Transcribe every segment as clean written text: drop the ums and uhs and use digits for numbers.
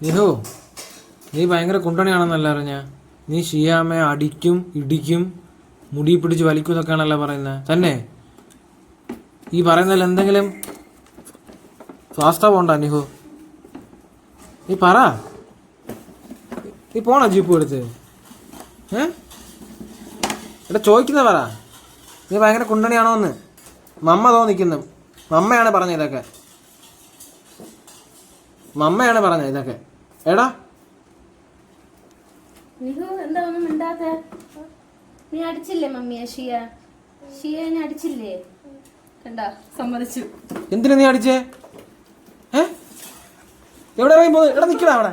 നിഹു, നീ ഭയങ്കര കുണ്ടണിയാണെന്നല്ല അറിഞ്ഞ. നീ ഷിയാമ്മയെ അടിക്കും, ഇടിക്കും, മുടി പിടിച്ച് വലിക്കും എന്നൊക്കെയാണല്ലോ പറയുന്നത്. തന്നെ ഈ പറയുന്നതിൽ എന്തെങ്കിലും വാസ്തവം ഉണ്ടോ നിഹു? നീ പറ. നീ പോണോ ജീപ്പ് എടുത്ത്? എടാ ചോദിക്കുന്ന പറ. നീ ഭയങ്കര കുണ്ടണിയാണോ എന്ന് മമ്മ തോന്നിക്കുന്നു. മമ്മയാണ് പറഞ്ഞത് ഇതൊക്കെ. മമ്മയാണ് പറഞ്ഞത് ഇതൊക്കെ. എടാ എന്താ ഒന്നും മിണ്ടാത്തെ? നീ അടിച്ചില്ലേ മമ്മിയെ? ഷിയനെ അടിച്ചില്ലേ? കണ്ടാ, സമ്മതിച്ചു. എന്തിനാ നീ അടിച്ചേ? എവിടെ ഇറങ്ങി പോകുന്നു? എടാ നിക്കടാ അവിടെ.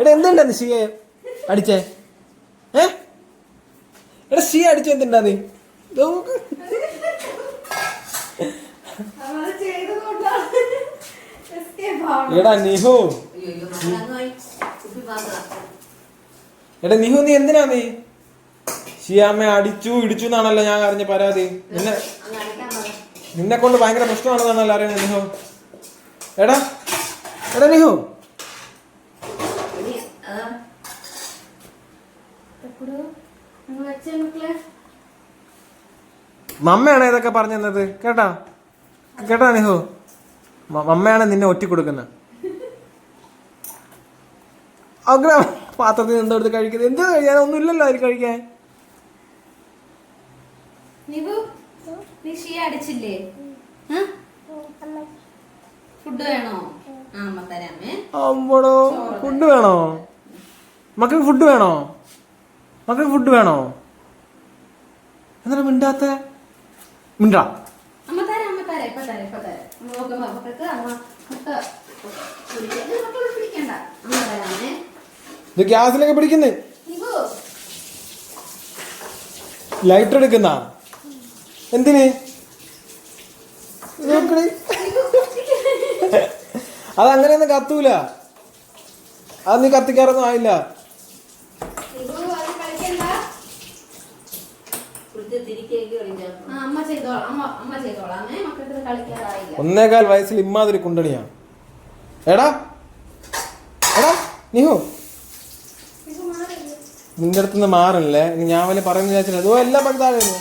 എടാ എന്തുണ്ടാ ഷിയെ അടിച്ചേ? എടാ ഷിയ അടിച്ചു എന്തുണ്ടാ നീ? എടാ നിഹു, എടാ നിഹു, നീ എന്തിനാ നീ ഷിയാമ്മയെ അടിച്ചു ഇടിച്ചു എന്നാണല്ലോ ഞാൻ അറിഞ്ഞ പരാതി. നിന്നെ കൊണ്ട് ഭയങ്കര പ്രശ്നമാണെന്നാണല്ലോ അറിയുന്നത് നിഹു. എടാ എടാ നിഹു, മമ്മയാണ് ഇതൊക്കെ പറഞ്ഞു തന്നത്. കേട്ടാ കേട്ടാ നിഹു, മമ്മയാണ് നിന്നെ ഒറ്റി കൊടുക്കുന്നത്. അങ്ങനെ പാത്രത്തിൽ എന്തോ എടുത്ത് കഴിക്കുന്നത്. എന്ത് കഴിക്കാൻ ഒന്നും ഇല്ലല്ലോ അതിൽ കഴിക്കാൻ. ഫുഡ് വേണോ? അമ്മടോ ഫുഡ് വേണോ? മക്കൾക്ക് ഫുഡ് വേണോ? മക്കൾക്ക് ഫുഡ് വേണോ? എന്താ മിണ്ടാത്ത? മിണ്ടാ. ഇത് ഗ്യാസിലൊക്കെ പിടിക്കുന്നേ. ലൈറ്റർ എടുക്കുന്ന എന്തിന്? അതങ്ങനെയൊന്നും കത്തൂല. അത് നീ കത്തിക്കാറൊന്നും ആയില്ല. ഒന്നേകാൽ വയസ്സിൽ ഇമ്മാതിരി കുണ്ടണിയാ. എടാ എടാ നിഹു, നിന്റെ അടുത്തുനിന്ന് മാറില്ലേ? ഞാൻ വല്ല പറയുന്ന വിചാരിച്ചില്ല. അതോ എല്ലാം പഴുതാകുന്നു.